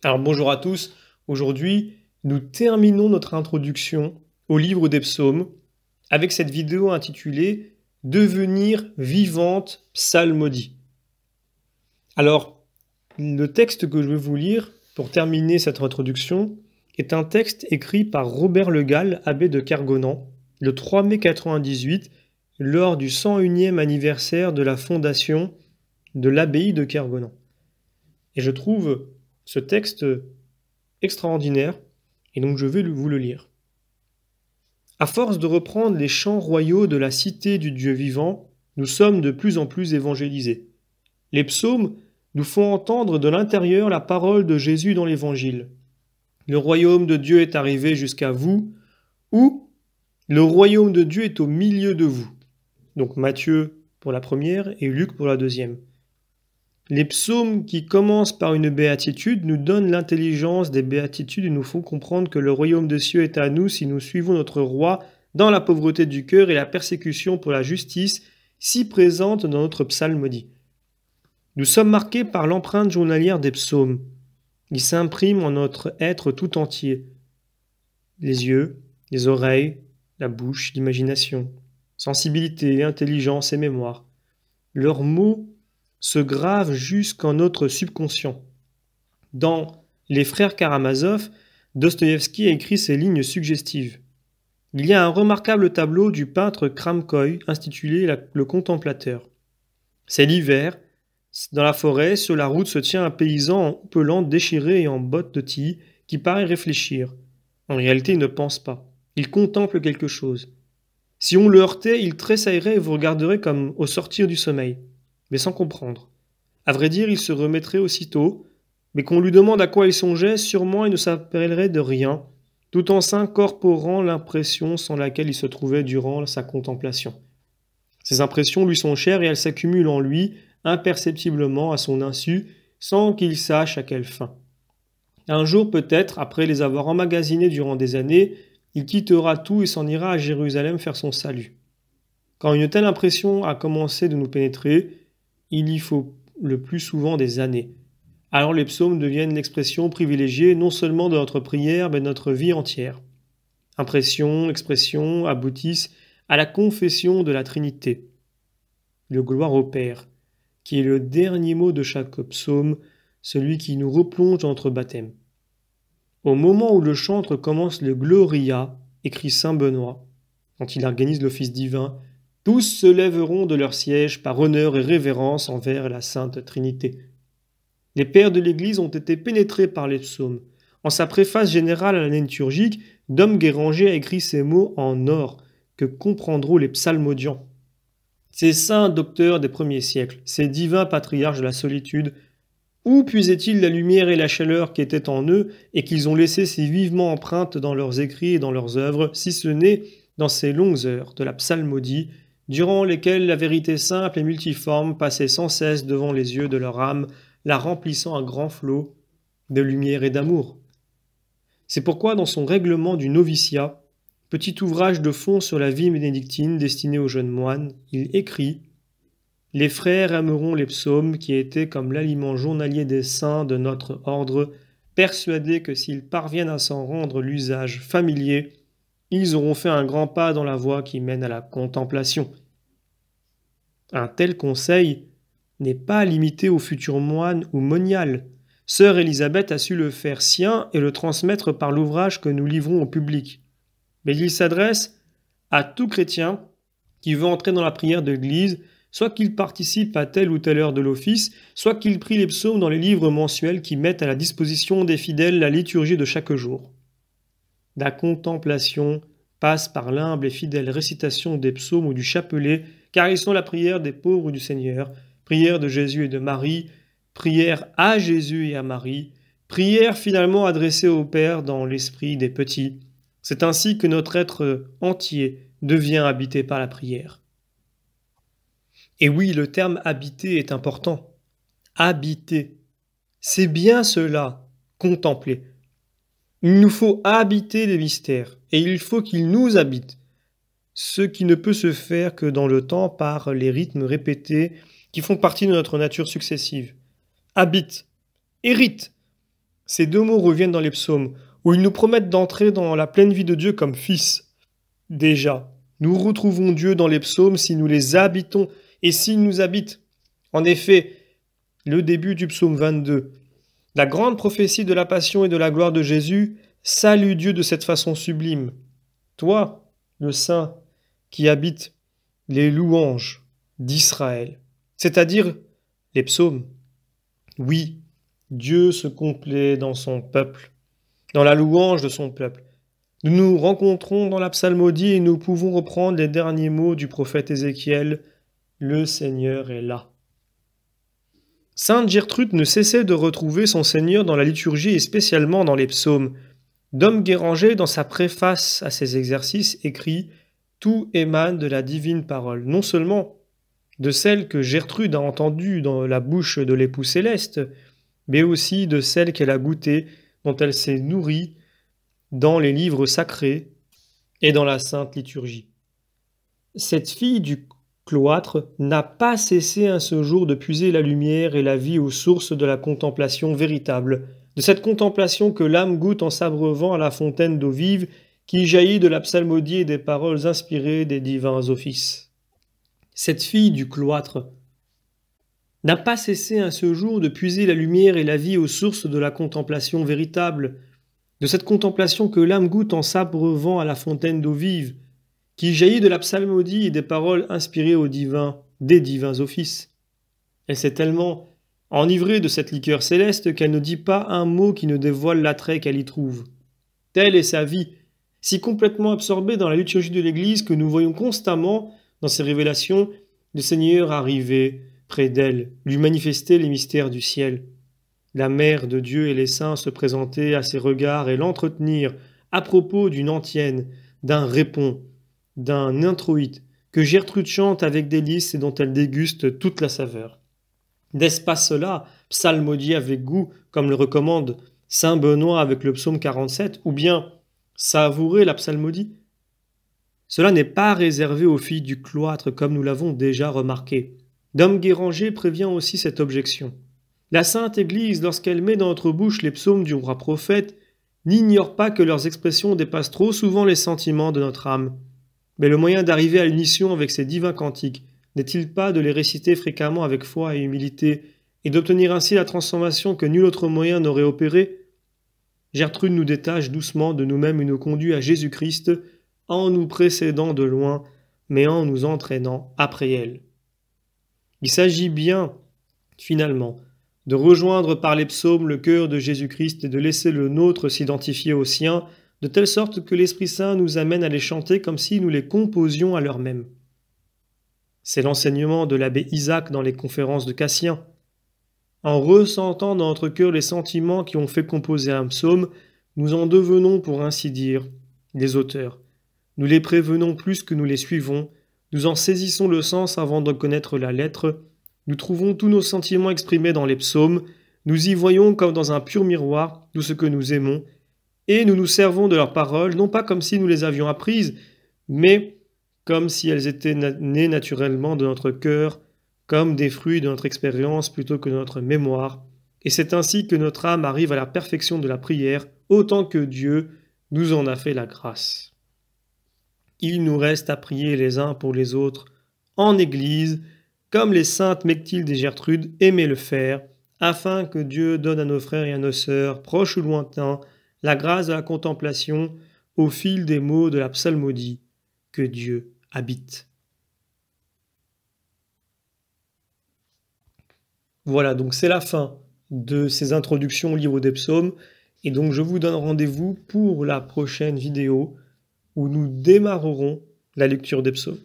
Alors bonjour à tous, aujourd'hui nous terminons notre introduction au livre des psaumes avec cette vidéo intitulée Devenir vivante psalmodie. Alors le texte que je vais vous lire pour terminer cette introduction est un texte écrit par Robert Le Gall, abbé de Kergonan, le 3 mai 98 lors du 101e anniversaire de la fondation de l'abbaye de Kergonan. Et je trouve ce texte extraordinaire, et donc je vais vous le lire. À force de reprendre les chants royaux de la cité du Dieu vivant, nous sommes de plus en plus évangélisés. Les psaumes nous font entendre de l'intérieur la parole de Jésus dans l'Évangile. Le royaume de Dieu est arrivé jusqu'à vous, ou le royaume de Dieu est au milieu de vous. Donc Matthieu pour la première et Luc pour la deuxième. Les psaumes qui commencent par une béatitude nous donnent l'intelligence des béatitudes et nous font comprendre que le royaume des cieux est à nous si nous suivons notre roi dans la pauvreté du cœur et la persécution pour la justice si présente dans notre psalmodie. Nous sommes marqués par l'empreinte journalière des psaumes. Ils s'impriment en notre être tout entier. Les yeux, les oreilles, la bouche, l'imagination, sensibilité, intelligence et mémoire. Leurs mots se grave jusqu'en notre subconscient. Dans Les Frères Karamazov, Dostoïevski a écrit ces lignes suggestives. Il y a un remarquable tableau du peintre Kramkoï intitulé Le Contemplateur. C'est l'hiver. Dans la forêt, sur la route se tient un paysan en houppelande déchiré et en bottes de tille qui paraît réfléchir. En réalité, il ne pense pas. Il contemple quelque chose. Si on le heurtait, il tressaillerait et vous regarderait comme au sortir du sommeil, mais sans comprendre. À vrai dire, il se remettrait aussitôt, mais qu'on lui demande à quoi il songeait, sûrement il ne s'appellerait de rien, tout en s'incorporant l'impression sans laquelle il se trouvait durant sa contemplation. Ces impressions lui sont chères et elles s'accumulent en lui, imperceptiblement à son insu, sans qu'il sache à quelle fin. Un jour peut-être, après les avoir emmagasinées durant des années, il quittera tout et s'en ira à Jérusalem faire son salut. Quand une telle impression a commencé de nous pénétrer, il y faut le plus souvent des années. Alors les psaumes deviennent l'expression privilégiée non seulement de notre prière, mais de notre vie entière. Impression, expression aboutissent à la confession de la Trinité. Le gloire au Père, qui est le dernier mot de chaque psaume, celui qui nous replonge dans notre baptême. Au moment où le chantre commence le Gloria, écrit saint Benoît, quand il organise l'office divin, tous se lèveront de leur siège par honneur et révérence envers la Sainte Trinité. Les pères de l'Église ont été pénétrés par les psaumes. En sa préface générale à l'année liturgique, Dom Guéranger a écrit ces mots en or que comprendront les psalmodiants. Ces saints docteurs des premiers siècles, ces divins patriarches de la solitude, où puisaient-ils la lumière et la chaleur qui étaient en eux et qu'ils ont laissé si vivement empreintes dans leurs écrits et dans leurs œuvres, si ce n'est dans ces longues heures de la psalmodie, durant lesquelles la vérité simple et multiforme passait sans cesse devant les yeux de leur âme, la remplissant à grand flot de lumière et d'amour. C'est pourquoi dans son règlement du noviciat, petit ouvrage de fond sur la vie bénédictine destiné aux jeunes moines, il écrit « Les frères aimeront les psaumes qui étaient comme l'aliment journalier des saints de notre ordre, persuadés que s'ils parviennent à s'en rendre l'usage familier, ils auront fait un grand pas dans la voie qui mène à la contemplation. » Un tel conseil n'est pas limité aux futurs moines ou moniales. Sœur Élisabeth a su le faire sien et le transmettre par l'ouvrage que nous livrons au public. Mais il s'adresse à tout chrétien qui veut entrer dans la prière de l'Église, soit qu'il participe à telle ou telle heure de l'office, soit qu'il prie les psaumes dans les livres mensuels qui mettent à la disposition des fidèles la liturgie de chaque jour. La contemplation passe par l'humble et fidèle récitation des psaumes ou du chapelet, car ils sont la prière des pauvres du Seigneur, prière de Jésus et de Marie, prière à Jésus et à Marie, prière finalement adressée au Père dans l'esprit des petits. C'est ainsi que notre être entier devient habité par la prière. Et oui, le terme habiter est important. Habiter, c'est bien cela, contempler. Il nous faut habiter les mystères, et il faut qu'ils nous habitent, ce qui ne peut se faire que dans le temps par les rythmes répétés qui font partie de notre nature successive. Habite, hérite. Ces deux mots reviennent dans les psaumes, où ils nous promettent d'entrer dans la pleine vie de Dieu comme fils. Déjà, nous retrouvons Dieu dans les psaumes si nous les habitons et s'il nous habite. En effet, le début du psaume 22, la grande prophétie de la passion et de la gloire de Jésus, salue Dieu de cette façon sublime. Toi, le Saint, qui habites les louanges d'Israël, c'est-à-dire les psaumes. Oui, Dieu se complaît dans son peuple, dans la louange de son peuple. Nous nous rencontrons dans la psalmodie et nous pouvons reprendre les derniers mots du prophète Ézéchiel. Le Seigneur est là. Sainte Gertrude ne cessait de retrouver son Seigneur dans la liturgie et spécialement dans les psaumes. Dom Guéranger, dans sa préface à ces exercices, écrit « Tout émane de la divine parole, non seulement de celle que Gertrude a entendue dans la bouche de l'époux céleste, mais aussi de celle qu'elle a goûtée, dont elle s'est nourrie dans les livres sacrés et dans la sainte liturgie. Cette fille du cloître n'a pas cessé un ce jour de puiser la lumière et la vie aux sources de la contemplation véritable, de cette contemplation que l'âme goûte en s'abreuvant à la fontaine d'eau vive qui jaillit de la psalmodie et des paroles inspirées des divins offices. Cette fille du cloître n'a pas cessé un ce jour de puiser la lumière et la vie aux sources de la contemplation véritable, de cette contemplation que l'âme goûte en s'abreuvant à la fontaine d'eau vive, qui jaillit de la psalmodie et des paroles inspirées aux divins, des divins offices. Elle s'est tellement enivrée de cette liqueur céleste qu'elle ne dit pas un mot qui ne dévoile l'attrait qu'elle y trouve. Telle est sa vie, si complètement absorbée dans la liturgie de l'Église que nous voyons constamment, dans ses révélations, le Seigneur arriver près d'elle, lui manifester les mystères du ciel. La mère de Dieu et les saints se présenter à ses regards et l'entretenir à propos d'une antienne, d'un répond, d'un introïte, que Gertrude chante avec délice et dont elle déguste toute la saveur. N'est-ce pas cela, psalmodier avec goût, comme le recommande saint Benoît avec le psaume 47, ou bien savourer la psalmodie? Cela n'est pas réservé aux filles du cloître, comme nous l'avons déjà remarqué. Dom Guéranger prévient aussi cette objection. La Sainte Église, lorsqu'elle met dans notre bouche les psaumes du roi prophète, n'ignore pas que leurs expressions dépassent trop souvent les sentiments de notre âme. Mais le moyen d'arriver à l'unisson avec ces divins cantiques n'est-il pas de les réciter fréquemment avec foi et humilité et d'obtenir ainsi la transformation que nul autre moyen n'aurait opérée? Gertrude nous détache doucement de nous-mêmes et nous conduit à Jésus-Christ en nous précédant de loin, mais en nous entraînant après elle. Il s'agit bien, finalement, de rejoindre par les psaumes le cœur de Jésus-Christ et de laisser le nôtre s'identifier au sien, de telle sorte que l'Esprit Saint nous amène à les chanter comme si nous les composions à l'heure même. C'est l'enseignement de l'abbé Isaac dans les conférences de Cassien. En ressentant dans notre cœur les sentiments qui ont fait composer un psaume, nous en devenons, pour ainsi dire, les auteurs. Nous les prévenons plus que nous les suivons, nous en saisissons le sens avant de connaître la lettre, nous trouvons tous nos sentiments exprimés dans les psaumes, nous y voyons comme dans un pur miroir tout ce que nous aimons, et nous nous servons de leurs paroles, non pas comme si nous les avions apprises, mais comme si elles étaient nées naturellement de notre cœur, comme des fruits de notre expérience plutôt que de notre mémoire, et c'est ainsi que notre âme arrive à la perfection de la prière, autant que Dieu nous en a fait la grâce. Il nous reste à prier les uns pour les autres, en Église, comme les saintes Mechtilde et Gertrude aimaient le faire, afin que Dieu donne à nos frères et à nos sœurs, proches ou lointains, la grâce de la contemplation au fil des mots de la psalmodie, que Dieu habite. Voilà, donc c'est la fin de ces introductions au livre des psaumes, et donc je vous donne rendez-vous pour la prochaine vidéo où nous démarrerons la lecture des psaumes.